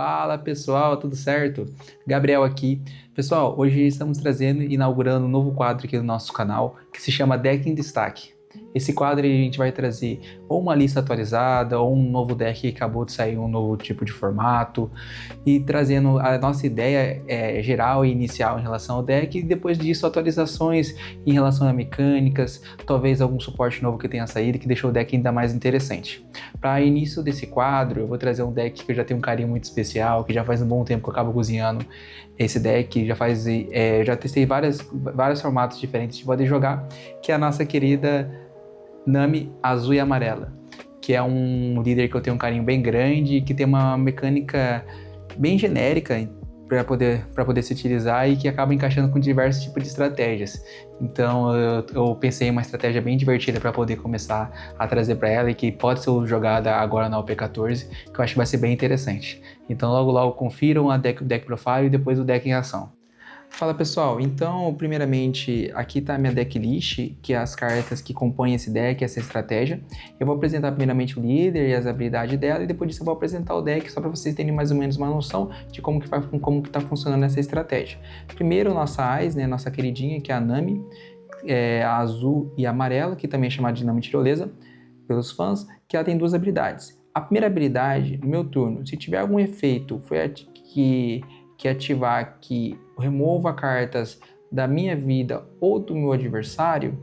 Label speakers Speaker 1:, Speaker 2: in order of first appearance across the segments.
Speaker 1: Fala pessoal, tudo certo? Gabriel aqui. Pessoal, hoje estamos inaugurando um novo quadro aqui no nosso canal que se chama Deck em Destaque. Esse quadro a gente vai trazer ou uma lista atualizada ou um novo deck que acabou de sair um novo tipo de formato e trazendo a nossa ideia geral e inicial em relação ao deck e depois disso atualizações em relação a mecânicas, talvez algum suporte novo que tenha saído que deixou o deck ainda mais interessante. Para início desse quadro eu vou trazer um deck que eu já tenho um carinho muito especial, que já faz um bom tempo que eu acabo cozinhando esse deck, já testei vários formatos diferentes de poder jogar, que é a nossa querida Nami azul e amarela, que é um líder que eu tenho um carinho bem grande, que tem uma mecânica bem genérica para poder se utilizar e que acaba encaixando com diversos tipos de estratégias. Então eu pensei em uma estratégia bem divertida para poder começar a trazer para ela e que pode ser jogada agora na OP14, que eu acho que vai ser bem interessante. Então logo confiram o deck profile e depois o deck em ação. Fala pessoal, então primeiramente aqui está a minha decklist, que é as cartas que compõem esse deck, essa estratégia. Eu vou apresentar primeiramente o líder e as habilidades dela e depois disso eu vou apresentar o deck só para vocês terem mais ou menos uma noção de como que está funcionando essa estratégia. Primeiro nossa Ice, né, nossa queridinha, que é a Nami, a azul e a amarela, que também é chamada de Nami tirolesa pelos fãs, que ela tem duas habilidades. A primeira habilidade, no meu turno, se tiver algum efeito que ativar que remova cartas da minha vida ou do meu adversário,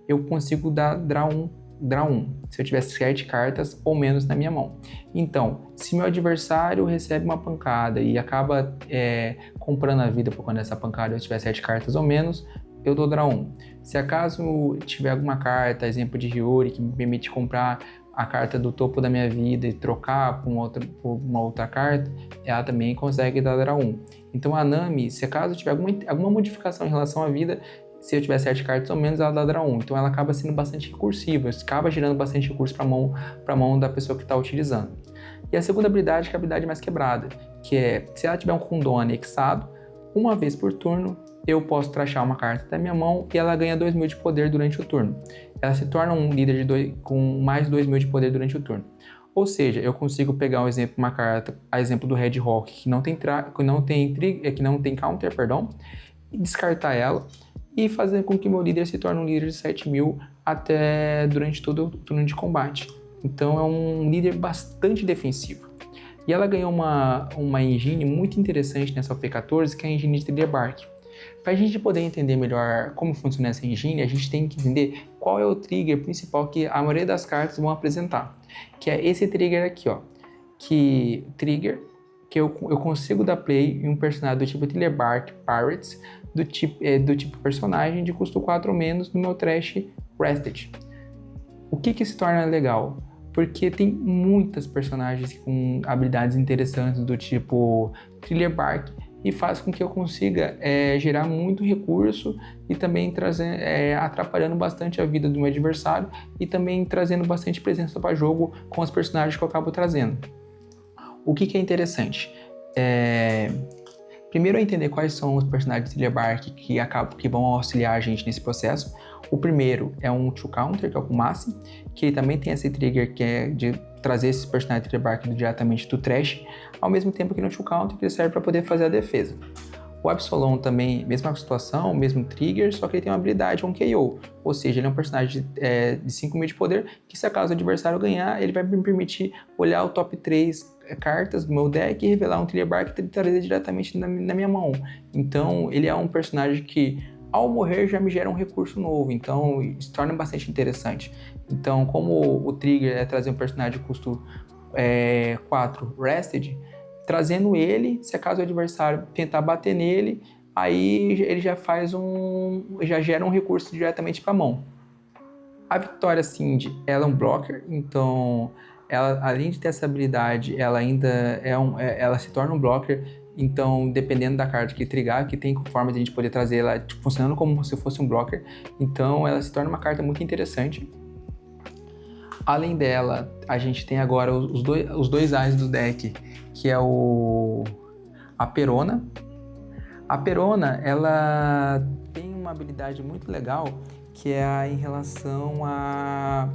Speaker 1: eu consigo dar draw 1, se eu tiver 7 cartas ou menos na minha mão. Então, se meu adversário recebe uma pancada e acaba comprando a vida por quando essa pancada eu tiver 7 cartas ou menos, eu dou draw 1. Se acaso tiver alguma carta, exemplo de Hiyori, que me permite comprar a carta do topo da minha vida e trocar por uma outra carta, ela também consegue dar draw 1. Então a Nami, se acaso tiver alguma modificação em relação à vida, se eu tiver 7 cartas ou menos, ela dá draw 1. Então ela acaba sendo bastante recursiva, acaba gerando bastante recurso para a mão da pessoa que está utilizando. E a segunda habilidade, que é a habilidade mais quebrada, que é, se ela tiver um Kundon anexado, uma vez por turno, eu posso trashar uma carta da minha mão e ela ganha 2.000 de poder durante o turno. Ela se torna um líder com mais 2.000 de poder durante o turno. Ou seja, eu consigo pegar uma carta, a exemplo do Red Hawk, que não tem counter, e descartar ela e fazer com que meu líder se torne um líder de 7.000 até durante todo o turno de combate. Então é um líder bastante defensivo. E ela ganhou uma engine muito interessante nessa OP14, que é a engine de Thriller Bark. Para a gente poder entender melhor como funciona essa engine, a gente tem que entender qual é o trigger principal que a maioria das cartas vão apresentar, que é esse trigger aqui, ó, que eu consigo dar play em um personagem do tipo Thriller Bark Pirates, do tipo personagem de custo 4 ou menos no meu Trash Rested. O que se torna legal? Porque tem muitas personagens com habilidades interessantes do tipo Thriller Bark e faz com que eu consiga gerar muito recurso e também atrapalhando bastante a vida do meu adversário e também trazendo bastante presença para jogo com os personagens que eu acabo trazendo. O que é interessante? Primeiro é entender quais são os personagens de Thriller Bark que vão auxiliar a gente nesse processo. O primeiro é um 2-counter, que é o Kumasi, que ele também tem esse trigger que é de trazer esses personagens de Thriller Bark diretamente do Trash, ao mesmo tempo que no 2-counter que ele serve para poder fazer a defesa. O Absolom também, mesma situação, mesmo trigger, só que ele tem uma habilidade, um KO, ou seja, ele é um personagem de 5.000 de poder, que se acaso o adversário ganhar, ele vai me permitir olhar o top 3 cartas do meu deck e revelar um Thriller Bark e trazer diretamente na minha mão. Então ele é um personagem que ao morrer já me gera um recurso novo, então se torna bastante interessante. Então como o trigger é trazer um personagem de custo 4 Rested, trazendo ele, se acaso o adversário tentar bater nele, aí ele já gera um recurso diretamente para a mão. A Victoria Cindy, ela é um blocker, então ela, além de ter essa habilidade, ela ainda ela se torna um blocker, então dependendo da carta que trigar, que tem forma de a gente poder trazer ela funcionando como se fosse um blocker, então ela se torna uma carta muito interessante. Além dela, a gente tem agora os dois As do deck, que é a Perona. A Perona, ela tem uma habilidade muito legal, que é em relação a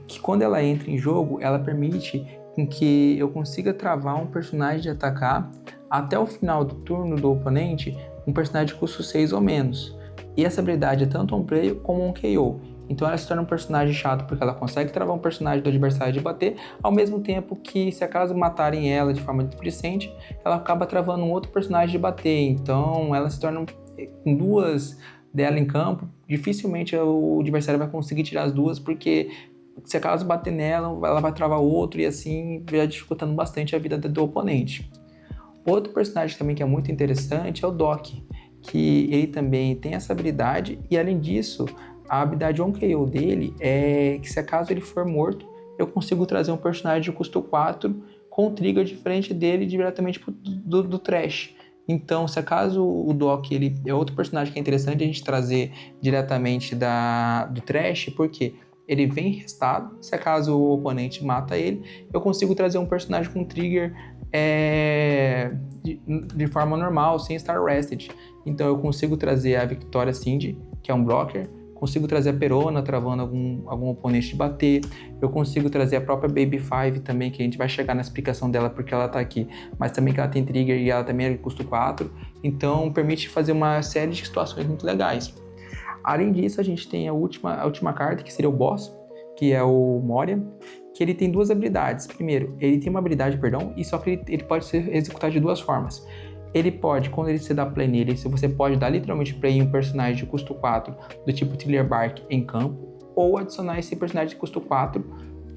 Speaker 1: que quando ela entra em jogo, ela permite com que eu consiga travar um personagem de atacar até o final do turno do oponente, um personagem de custo 6 ou menos. E essa habilidade é tanto um play como um KO. Então ela se torna um personagem chato porque ela consegue travar um personagem do adversário de bater, ao mesmo tempo que, se acaso matarem ela de forma displicente, ela acaba travando um outro personagem de bater. Então ela se torna, com duas dela em campo, dificilmente o adversário vai conseguir tirar as duas, porque se acaso bater nela, ela vai travar outro e assim já dificultando bastante a vida do oponente. Outro personagem também que é muito interessante é o Doc, que ele também tem essa habilidade, e além disso, a habilidade 1KO dele é que, se acaso ele for morto, eu consigo trazer um personagem de custo 4 com trigger diferente dele diretamente do Trash. Então, se acaso o Doc ele é outro personagem que é interessante a gente trazer diretamente do Trash, porque ele vem restado, se acaso o oponente mata ele, eu consigo trazer um personagem com trigger de forma normal, sem estar rested. Então eu consigo trazer a Victoria Cindy, que é um blocker, consigo trazer a Perona, travando algum oponente de bater, eu consigo trazer a própria Baby 5 também, que a gente vai chegar na explicação dela porque ela tá aqui, mas também que ela tem trigger e ela também é de custo 4, então permite fazer uma série de situações muito legais. Além disso, a gente tem a última carta, que seria o boss, que é o Moria, que ele tem duas habilidades. Primeiro, ele tem uma habilidade, e só que ele pode ser executado de duas formas. Ele pode, quando você dá play nele, você pode dar literalmente play em um personagem de custo 4 do tipo Thriller Bark em campo, ou adicionar esse personagem de custo 4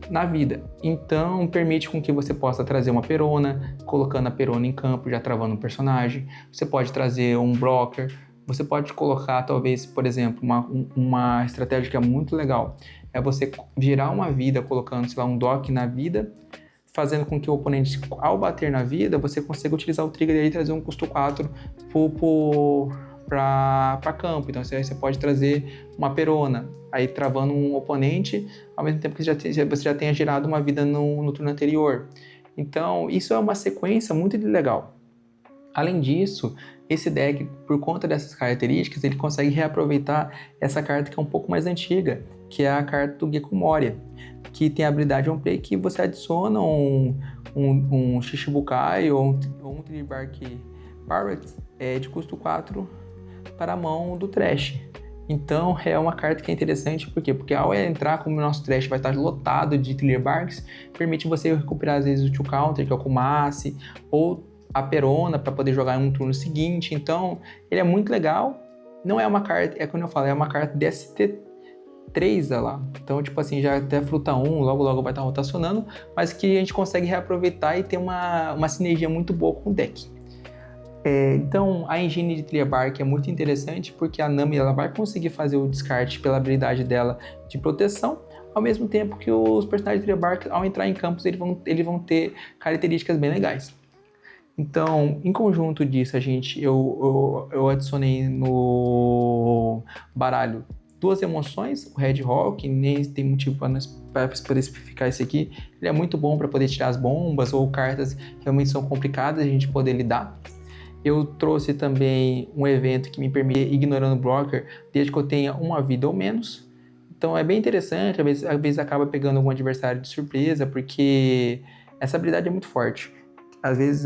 Speaker 1: na vida. Então permite com que você possa trazer uma Perona, colocando a Perona em campo, já travando um personagem. Você pode trazer um blocker, você pode colocar, talvez, por exemplo, uma estratégia que é muito legal, é você girar uma vida colocando, sei lá, um Doc na vida, fazendo com que o oponente, ao bater na vida, você consiga utilizar o trigger dele e trazer um custo 4 para campo. Então você pode trazer uma Perona, aí travando um oponente, ao mesmo tempo que você já tenha girado uma vida no turno anterior. Então isso é uma sequência muito legal. Além disso, esse deck, por conta dessas características, ele consegue reaproveitar essa carta que é um pouco mais antiga, que é a carta do Gecko Moria, que tem a habilidade on play que você adiciona um Shichibukai ou um Thriller Bark Pirate de custo 4 para a mão do Trash. Então é uma carta que é interessante, por quê? Porque ao entrar, como o nosso Trash vai estar lotado de Thriller Barks, permite você recuperar às vezes o Two Counter, que é o Kumasi, ou a Perona para poder jogar em um turno seguinte. Então ele é muito legal. Não é uma carta, é como eu falo, é uma carta DST3 lá. Então, tipo assim, já até fruta 1, logo vai estar rotacionando, mas que a gente consegue reaproveitar e ter uma sinergia muito boa com o deck. Então, a engine de Thriller Bark é muito interessante porque a Nami ela vai conseguir fazer o descarte pela habilidade dela de proteção, ao mesmo tempo que os personagens de Thriller Bark, ao entrar em campos, eles vão ter características bem legais. Então, em conjunto disso, eu adicionei no baralho duas emoções, o Red Hawk, nem tem motivo para poder especificar esse aqui, ele é muito bom para poder tirar as bombas ou cartas que realmente são complicadas a gente poder lidar. Eu trouxe também um evento que me permite ignorando o blocker desde que eu tenha uma vida ou menos. Então é bem interessante, às vezes acaba pegando algum adversário de surpresa, porque essa habilidade é muito forte. Às vezes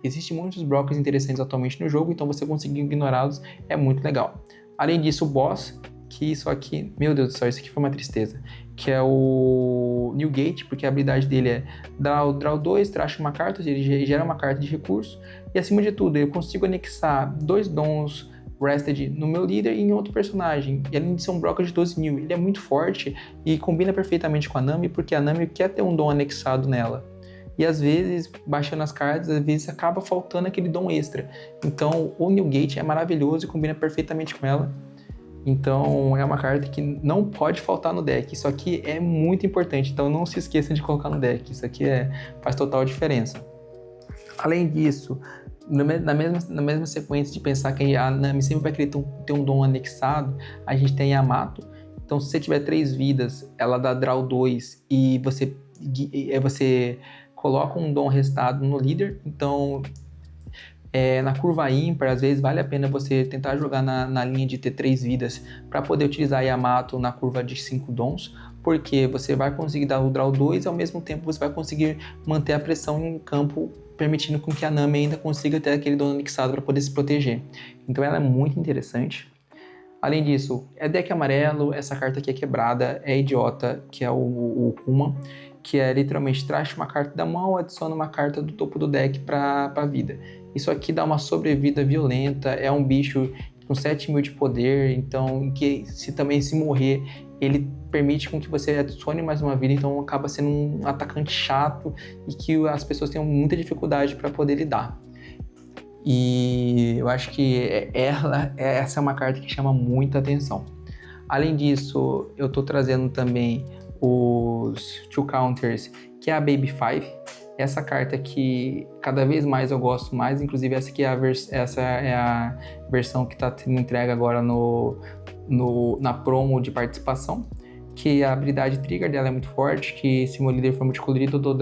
Speaker 1: existem muitos blockers interessantes atualmente no jogo, então você conseguir ignorá-los é muito legal. Além disso, o boss, que isso aqui, meu Deus do céu, isso aqui foi uma tristeza, que é o Newgate, porque a habilidade dele é draw 2, tracha uma carta, ele gera uma carta de recurso, e acima de tudo, eu consigo anexar 2 dons rested no meu líder e em outro personagem, e além de ser um blocker de 12.000, ele é muito forte e combina perfeitamente com a Nami, porque a Nami quer ter um dom anexado nela. E às vezes, baixando as cartas, às vezes acaba faltando aquele dom extra. Então, o Newgate é maravilhoso e combina perfeitamente com ela. Então, é uma carta que não pode faltar no deck. Isso aqui é muito importante, então não se esqueça de colocar no deck. Isso aqui faz total diferença. Além disso, na mesma sequência de pensar que a Nami sempre vai querer ter um dom anexado, a gente tem a Yamato. Então, se você tiver 3 vidas, ela dá draw 2 e você coloca um dom restado no líder. Então, na curva ímpar, às vezes vale a pena você tentar jogar na linha de ter 3 vidas para poder utilizar a Yamato na curva de 5 dons, porque você vai conseguir dar o draw 2 e ao mesmo tempo você vai conseguir manter a pressão em campo, permitindo com que a Nami ainda consiga ter aquele dano anexado para poder se proteger. Então ela é muito interessante. Além disso, é deck amarelo, essa carta aqui é quebrada, é idiota, que é o Kuma, que é literalmente traz uma carta da mão, adiciona uma carta do topo do deck para vida. Isso aqui dá uma sobrevida violenta, é um bicho com 7.000 de poder, então que se morrer, ele permite com que você adicione mais uma vida, então acaba sendo um atacante chato e que as pessoas tenham muita dificuldade para poder lidar. E eu acho que essa é uma carta que chama muita atenção. Além disso, eu estou trazendo também os Two Counters, que é a Baby 5. Essa carta que cada vez mais eu gosto mais, inclusive essa é a versão que está sendo entregue agora na promo de participação, que a habilidade trigger dela é muito forte, que se meu líder for multicolorido eu dou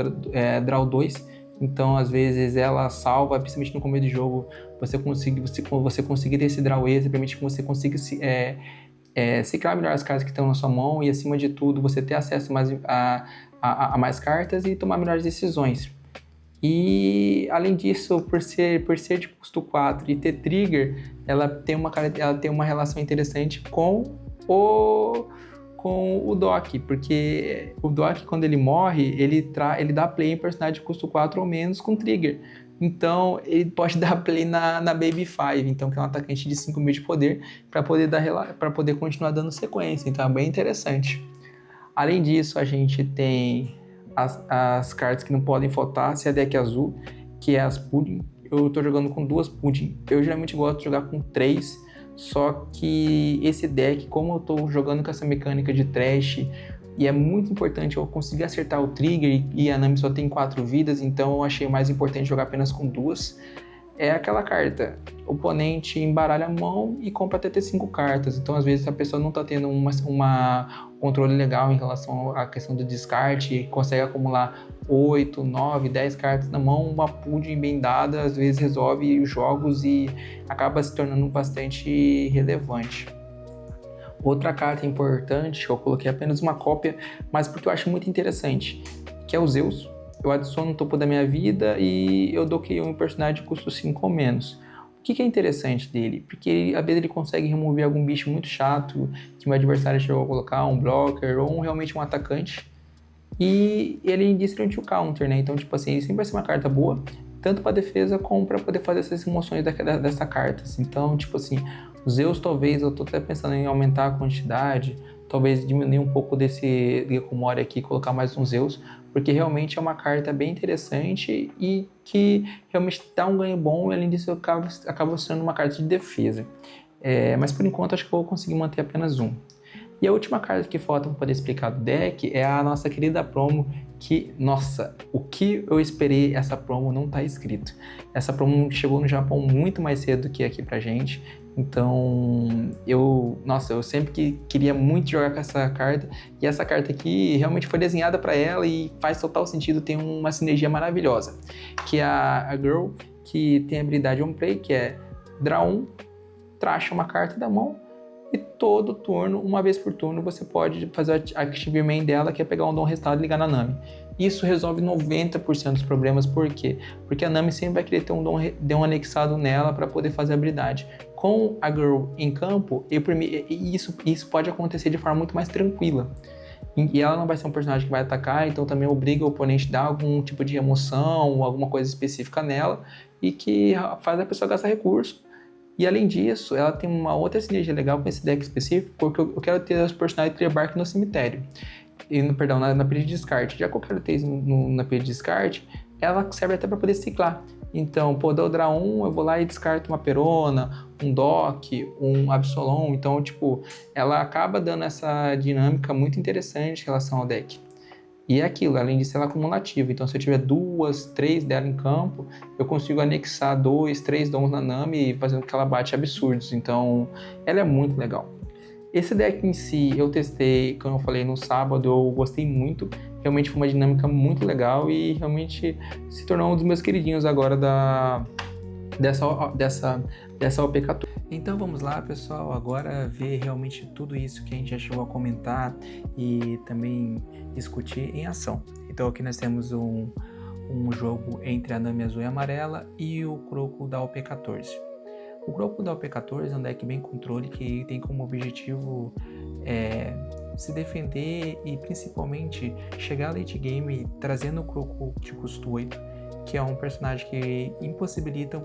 Speaker 1: draw 2. Então, às vezes, ela salva, principalmente no começo do jogo, você conseguir ter esse draw extra, permite que você consiga ciclar melhor as cartas que estão na sua mão e, acima de tudo, você ter acesso a mais cartas e tomar melhores decisões. E, além disso, por ser de custo 4 e ter trigger, ela tem uma relação interessante com o Doc, porque o Doc, quando ele morre, ele dá play em personagem de custo 4 ou menos com trigger. Então, ele pode dar play na Baby 5, então, que é um atacante de 5.000 de poder, para poder continuar dando sequência. Então, é bem interessante. Além disso, a gente tem as cartas que não podem faltar, se é deck azul, que é as Pudding. Eu estou jogando com 2 Pudding. Eu geralmente gosto de jogar com 3, só que esse deck, como eu estou jogando com essa mecânica de trash, e é muito importante eu conseguir acertar o trigger, e a Nami só tem 4 vidas, então eu achei mais importante jogar apenas com 2. É aquela carta, o oponente embaralha a mão e compra até 5 cartas, então às vezes a pessoa não está tendo um controle legal em relação à questão do descarte, consegue acumular 8, 9, 10 cartas na mão, uma Pudding bem dada, às vezes resolve os jogos e acaba se tornando bastante relevante. Outra carta importante, que eu coloquei apenas uma cópia, mas porque eu acho muito interessante, que é o Zeus. Eu adiciono no topo da minha vida e eu doqueio um personagem de custo 5 ou menos. O que é interessante dele? Porque às vezes ele consegue remover algum bicho muito chato que meu adversário chegou a colocar, um blocker ou realmente um atacante. E ele indica um counter, né? Então, tipo assim, ele sempre vai ser uma carta boa, tanto para defesa como para poder fazer essas remoções dessa carta. Então, tipo assim, os Zeus talvez eu tô até pensando em aumentar a quantidade, talvez diminuir um pouco desse Gekomori aqui, colocar mais um Zeus, porque realmente é uma carta bem interessante e que realmente dá um ganho bom e além disso acaba sendo uma carta de defesa. Mas por enquanto acho que eu vou conseguir manter apenas um. E a última carta que falta para poder explicar do deck é a nossa querida promo, que, nossa, o que eu esperei essa promo não tá escrito. Essa promo chegou no Japão muito mais cedo do que aqui pra gente, então eu sempre queria muito jogar com essa carta, e essa carta aqui realmente foi desenhada para ela e faz total sentido, tem uma sinergia maravilhosa, que é a Girl, que tem a habilidade On Play, que é draw 1, tracha uma carta da mão, e todo turno, uma vez por turno, você pode fazer a Active Main dela, que é pegar um dom restado e ligar na Nami. Isso resolve 90% dos problemas, por quê? Porque a Nami sempre vai querer ter um dom anexado nela para poder fazer a habilidade. Com a Girl em campo, isso pode acontecer de forma muito mais tranquila. E ela não vai ser um personagem que vai atacar, então também obriga o oponente a dar algum tipo de remoção, alguma coisa específica nela, e que faz a pessoa gastar recurso. E além disso, ela tem uma outra sinergia legal com esse deck específico, porque eu quero ter os personagens de Tree no cemitério. Na pilha de descarte. Já que eu quero ter na pilha de descarte, ela serve até para poder ciclar. Então, dou draw 1, eu vou lá e descarto uma Perona, um Doc, um Absolom. Então, ela acaba dando essa dinâmica muito interessante em relação ao deck. E é aquilo, além disso ela é acumulativa, então se eu tiver 2, 3 dela em campo, eu consigo anexar 2, 3 dons na Nami, fazendo que ela bate absurdos, então ela é muito legal. Esse deck em si eu testei, como eu falei, no sábado, eu gostei muito, realmente foi uma dinâmica muito legal e realmente se tornou um dos meus queridinhos agora dessa OP14. Então vamos lá, pessoal, agora ver realmente tudo isso que a gente já chegou a comentar e também discutir em ação. Então aqui nós temos um jogo entre a Nami azul e amarela e o Croco da OP14. O Croco da OP14 é um deck bem controle que tem como objetivo se defender e principalmente chegar late game trazendo o Croco de custo 8, que é um personagem que impossibilita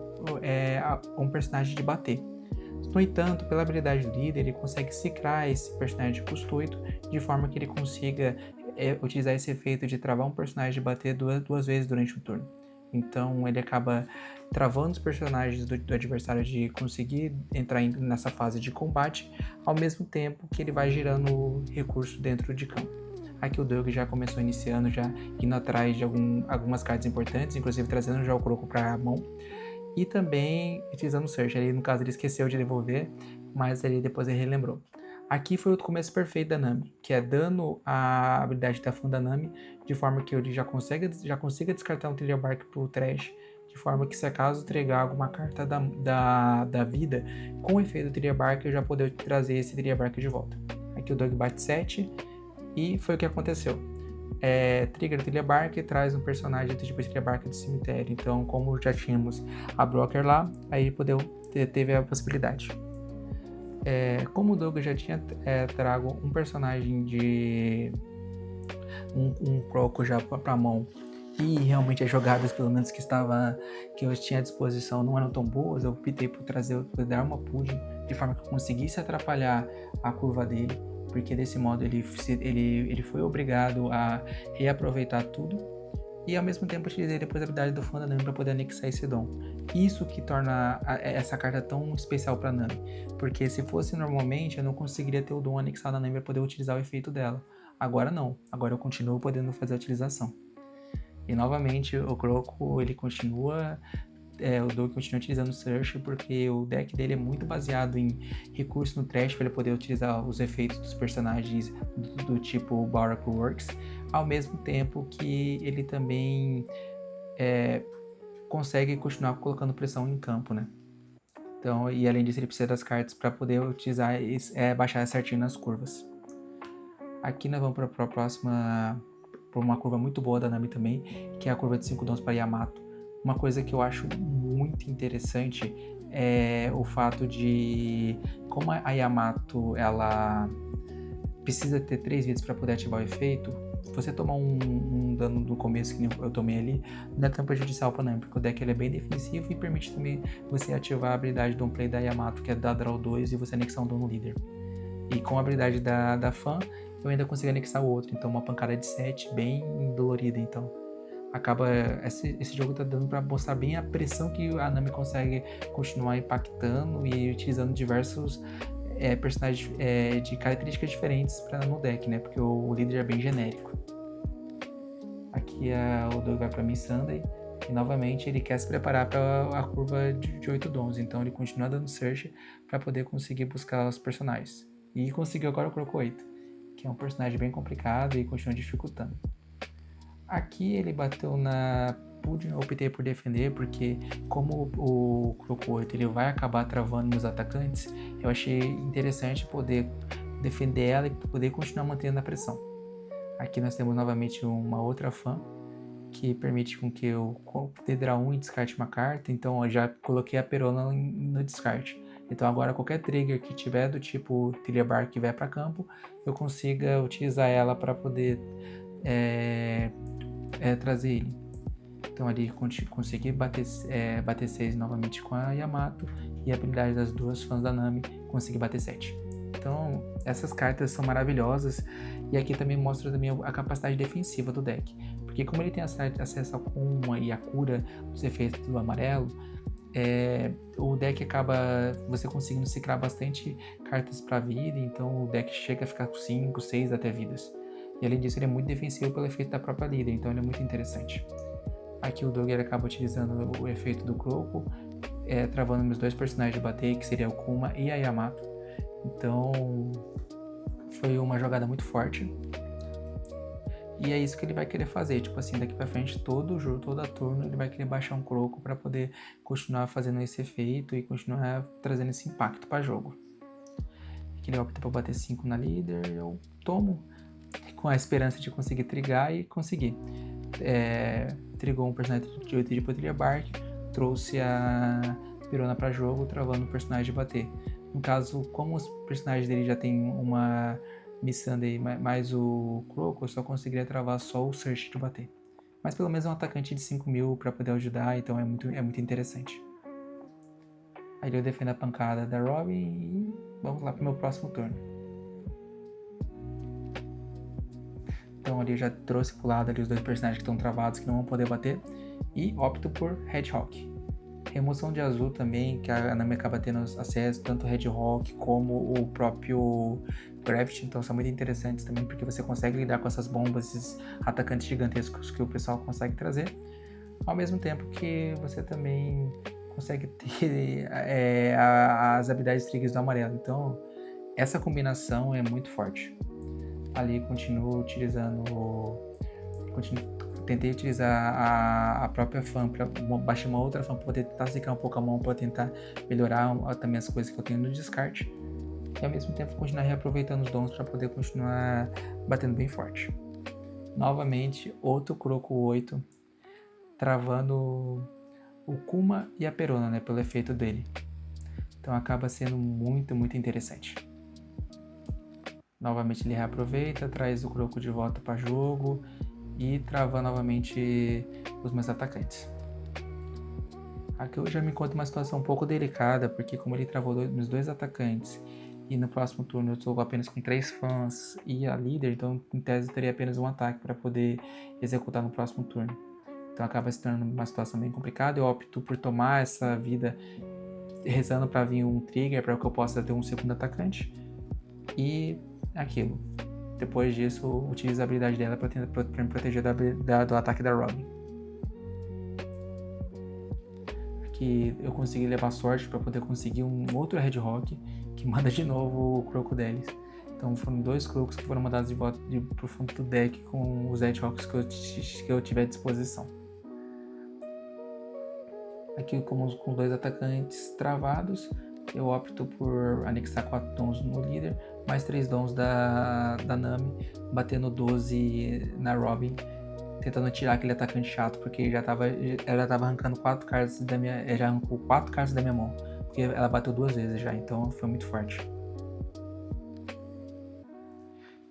Speaker 1: um personagem de bater. No entanto, pela habilidade do líder, ele consegue ciclar esse personagem de custo 8 de forma que ele consiga utilizar esse efeito de travar um personagem de bater duas vezes durante o turno. Então ele acaba travando os personagens do adversário de conseguir entrar nessa fase de combate, ao mesmo tempo que ele vai girando recurso dentro de campo. Aqui o Doug já começou iniciando, já indo atrás de algumas cartas importantes, inclusive trazendo já o Croco para a mão. E também utilizando o Search. Ali, no caso, ele esqueceu de devolver, mas ele depois ele relembrou. Aqui foi o começo perfeito da Nami, que é dando a habilidade da Fã da Nami, de forma que ele já consiga descartar um Trilha Bark pro Trash, de forma que se acaso entregar alguma carta da vida, com o efeito do Trilha Bark, eu já poder trazer esse Trilha Bark de volta. Aqui o Doug bate 7, e foi o que aconteceu. Trigger Trilha Bark traz um personagem do tipo Trilha Bark do cemitério. Então, como já tínhamos a Broker lá, aí teve a possibilidade. Como o Doug já tinha trago um personagem de um Croco já pra mão, e realmente as jogadas, pelo menos que eu tinha à disposição, não eram tão boas, eu optei por dar uma pudding de forma que eu conseguisse atrapalhar a curva dele, porque desse modo ele foi obrigado a reaproveitar tudo e ao mesmo tempo utilizei depois a habilidade do Fã da Nami para poder anexar esse dom. Isso que torna essa carta tão especial para Nami, porque se fosse normalmente eu não conseguiria ter o dom anexado na Nami para poder utilizar o efeito dela. Agora não, agora eu continuo podendo fazer a utilização. E novamente o Croco ele continua... o Doug continua utilizando o Search porque o deck dele é muito baseado em recursos no Trash para ele poder utilizar os efeitos dos personagens do tipo Barack Works, ao mesmo tempo que ele também consegue continuar colocando pressão em campo, né? Então, e além disso ele precisa das cartas para poder utilizar baixar certinho nas curvas. Aqui nós vamos para a próxima, para uma curva muito boa da Nami também, que é a curva de 5 dons para Yamato. Uma coisa que eu acho muito interessante é o fato de como a Yamato ela precisa ter 3 vidas para poder ativar o efeito. Você tomar um dano no começo, que eu tomei ali, não é tão prejudicial para Nami, porque o deck ele é bem defensivo e permite também você ativar a habilidade do play da Yamato, que é da Draw 2, e você anexar um dano líder. E com a habilidade da Fã, eu ainda consigo anexar o outro, então uma pancada de 7 bem dolorida, então. Esse jogo tá dando para mostrar bem a pressão que a Nami consegue continuar impactando e utilizando diversos personagens de características diferentes no deck, né? Porque o líder é bem genérico. Aqui o Doug vai para Miss Sunday e novamente ele quer se preparar para a curva de 8 dons, então ele continua dando search para poder conseguir buscar os personagens. E conseguiu agora o Croco 8, que é um personagem bem complicado e continua dificultando. Aqui ele bateu na Pudding, eu optei por defender, porque como o Croco 8 ele vai acabar travando nos atacantes, eu achei interessante poder defender ela e poder continuar mantendo a pressão. Aqui nós temos novamente uma outra Fã, que permite com que eu dê draw 1 e descarte uma carta, então eu já coloquei a Perona no descarte. Então agora qualquer trigger que tiver do tipo Trilha Bark que vai para campo, eu consiga utilizar ela para poder trazer ele. Então ali consegui bater 6 novamente com a Yamato e a habilidade das duas Fãs da Nami consegui bater 7. Então essas cartas são maravilhosas e aqui também mostra também a capacidade defensiva do deck, porque como ele tem acesso à Kuma e a cura dos efeitos do amarelo, o deck acaba você conseguindo ciclar bastante cartas para vida, então o deck chega a ficar com 5, 6 até vidas. E além disso ele é muito defensivo pelo efeito da própria líder, então ele é muito interessante. Aqui o Doug acaba utilizando o efeito do Croco, travando meus 2 personagens de bater, que seria o Kuma e a Yamato. Então foi uma jogada muito forte. E é isso que ele vai querer fazer, tipo assim, daqui pra frente, todo jogo, toda turno, ele vai querer baixar um Croco para poder continuar fazendo esse efeito e continuar trazendo esse impacto para jogo. Aqui ele opta para bater 5 na líder, eu tomo com a esperança de conseguir trigar e conseguir. Trigou um personagem de 8 de Potrilha Bark, trouxe a Pirona para jogo, travando o personagem de bater. No caso, como os personagens dele já tem uma Missandei mais o Croco, eu só conseguiria travar só o Search de bater. Mas pelo menos é um atacante de 5.000 para poder ajudar, então é muito interessante. Aí eu defendo a pancada da Robin e vamos lá pro meu próximo turno. Então ali eu já trouxe pro lado ali os dois personagens que estão travados, que não vão poder bater, e opto por Hedgehog. Remoção de azul também, que a Nami acaba tendo acesso, tanto o Hedgehog como o próprio Gravity, então são muito interessantes também, porque você consegue lidar com essas bombas, esses atacantes gigantescos que o pessoal consegue trazer, ao mesmo tempo que você também consegue ter as habilidades triggers do amarelo, então essa combinação é muito forte. Ali continuo utilizando... Tentei utilizar a própria fan para baixar uma outra fan para poder tentar secar um pouco a mão, para tentar melhorar também as coisas que eu tenho no descarte. E ao mesmo tempo continuar reaproveitando os dons para poder continuar batendo bem forte. Novamente, outro Croco 8, travando o Kuma e a Perona, né, pelo efeito dele. Então acaba sendo muito interessante. Novamente ele reaproveita, traz o Croco de volta para jogo e trava novamente os meus atacantes. Aqui eu já me encontro uma situação um pouco delicada, porque como ele travou meus dois atacantes e no próximo turno eu estou apenas com 3 fãs e a líder, então em tese eu teria apenas um ataque para poder executar no próximo turno. Então acaba se tornando uma situação bem complicada. Eu opto por tomar essa vida rezando para vir um trigger para que eu possa ter um segundo atacante. E aquilo. Depois disso, utilizo a habilidade dela para me proteger do ataque da Robin. Aqui eu consegui levar sorte para poder conseguir um outro Hedgehog que manda de novo o Croco deles. Então foram 2 Crocos que foram mandados de volta pro fundo do deck com os Hedgehogs que eu tiver à disposição. Aqui com 2 atacantes travados, eu opto por anexar 4 dons no líder, mais 3 dons da Nami, batendo 12 na Robin, tentando tirar aquele atacante chato, porque ela tava arrancando 4 cartas da minha... já arrancou 4 cartas da minha mão, porque ela bateu 2 vezes já, então foi muito forte.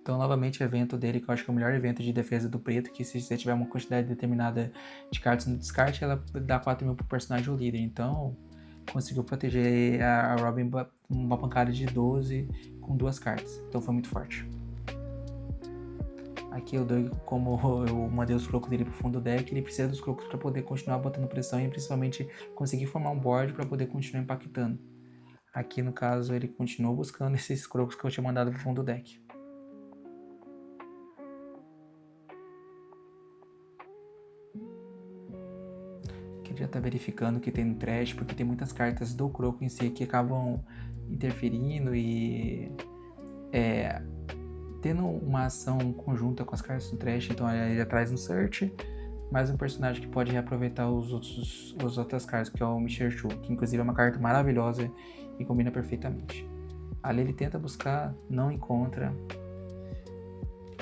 Speaker 1: Então, novamente, o evento dele, que eu acho que é o melhor evento de defesa do preto, que se você tiver uma quantidade determinada de cartas no descarte, ela dá 4.000 pro personagem ou líder. Então, conseguiu proteger a Robin uma pancada de 12 com 2 cartas. Então, foi muito forte. Aqui eu dou, como eu mandei os crocos dele pro fundo do deck, ele precisa dos crocos para poder continuar botando pressão e principalmente conseguir formar um board para poder continuar impactando. Aqui, no caso, ele continuou buscando esses crocos que eu tinha mandado pro fundo do deck. Ele já está verificando que tem no trash, porque tem muitas cartas do Croco em si que acabam interferindo e tendo uma ação conjunta com as cartas do trash. Então ele já traz um search, mais um personagem que pode reaproveitar as outras cartas, que é o Micherchu, que inclusive é uma carta maravilhosa e combina perfeitamente. Ali ele tenta buscar, não encontra,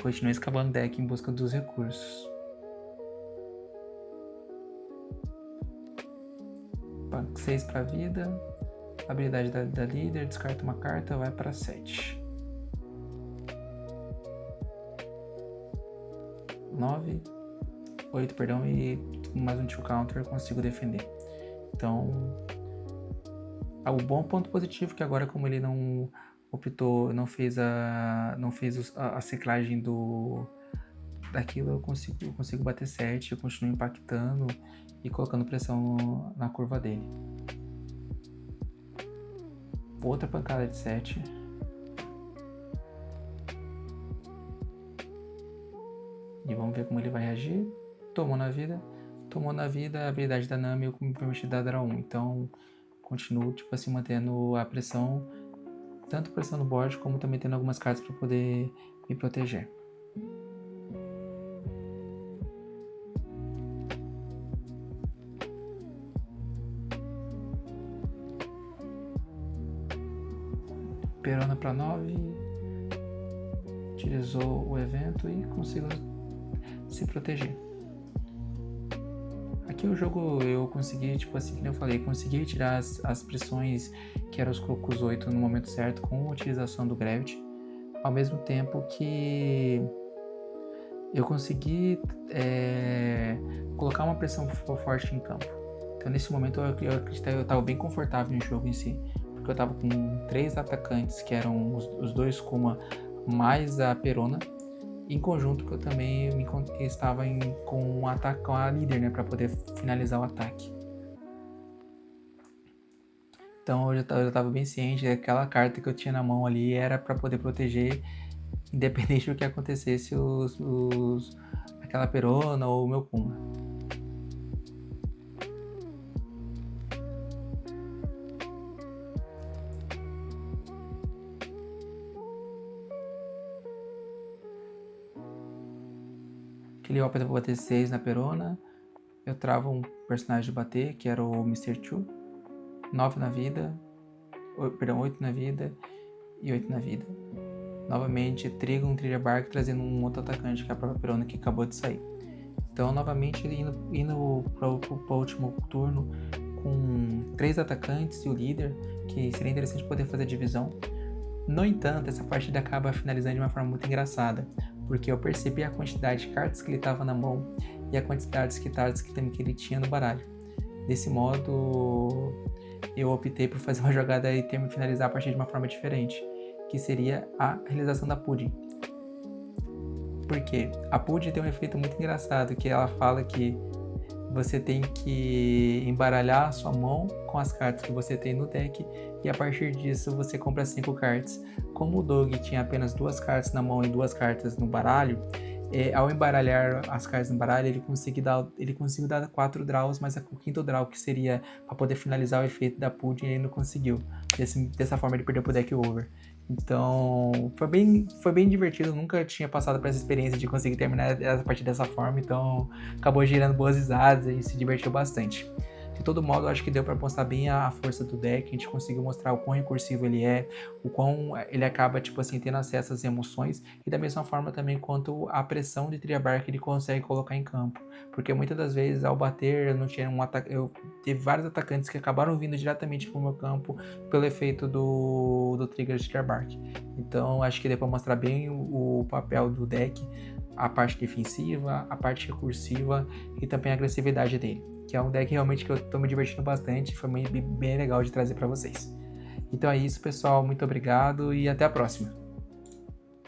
Speaker 1: continua escavando o deck em busca dos recursos. 6 para vida, habilidade da líder, descarta uma carta, vai para 7. 9, 8, perdão, e mais um 2 counter, consigo defender. Então, o bom ponto positivo é que agora, como ele não optou, não fez a ciclagem daquilo, eu consigo bater 7, eu continuo impactando e colocando pressão na curva dele. Outra pancada de 7. E vamos ver como ele vai reagir. Tomou na vida, a habilidade da Nami eu me permiti dar 1. Então continuo tipo assim mantendo a pressão, tanto pressão no board como também tendo algumas cartas para poder me proteger. Perona para 9. Utilizou o evento e conseguiu se proteger. Aqui o jogo eu consegui, tipo assim, como eu falei, consegui tirar as pressões que eram os Crocus 8 no momento certo com a utilização do Gravity, ao mesmo tempo que eu consegui colocar uma pressão forte em campo. Então nesse momento eu acredito que eu estava bem confortável no jogo em si, porque eu estava com 3 atacantes que eram os 2 Kuma mais a Perona, em conjunto que eu também estava com a líder, né, para poder finalizar o ataque. Então eu já estava bem ciente que aquela carta que eu tinha na mão ali era para poder proteger, independente do que acontecesse, aquela Perona ou o meu Kuma. Aquele ópera para bater 6 na Perona. Eu travo um personagem de bater, que era o Mr. Chu. 9 na vida. 8 na vida e 8 na vida. Novamente, trigo um Trilha Bark trazendo um outro atacante, que é a própria Perona, que acabou de sair. Então, novamente, indo para o último turno com 3 atacantes e o líder, que seria interessante poder fazer a divisão. No entanto, essa partida acaba finalizando de uma forma muito engraçada, porque eu percebi a quantidade de cartas que ele estava na mão e a quantidade de cartas que ele tinha no baralho. Desse modo, eu optei por fazer uma jogada e finalizar a partida de uma forma diferente, que seria a realização da Pudding. Porque a Pudding tem um efeito muito engraçado, que ela fala que você tem que embaralhar a sua mão com as cartas que você tem no deck e a partir disso você compra 5 cartas. Como o Doug tinha apenas 2 cartas na mão e 2 cartas no baralho, ao embaralhar as cartas no baralho, ele conseguiu dar 4 draws, mas o quinto draw, que seria para poder finalizar o efeito da Pudding, ele não conseguiu. Dessa forma ele perdeu pro deck over. Então, foi bem divertido. Eu nunca tinha passado por essa experiência de conseguir terminar essa partida dessa forma. Então, acabou gerando boas risadas e se divertiu bastante. De todo modo, eu acho que deu para mostrar bem a força do deck. A gente conseguiu mostrar o quão recursivo ele é, o quão ele acaba, tipo assim, tendo acesso às emoções. E da mesma forma também quanto a pressão de Trilha Bark ele consegue colocar em campo. Porque muitas das vezes, ao bater, eu não tinha teve vários atacantes que acabaram vindo diretamente pro meu campo pelo efeito do trigger de Trilha Bark. Então, acho que deu para mostrar bem o papel do deck, a parte defensiva, a parte recursiva e também a agressividade dele, que é um deck realmente que eu tô me divertindo bastante, foi bem legal de trazer para vocês. Então é isso, pessoal, muito obrigado e até a próxima.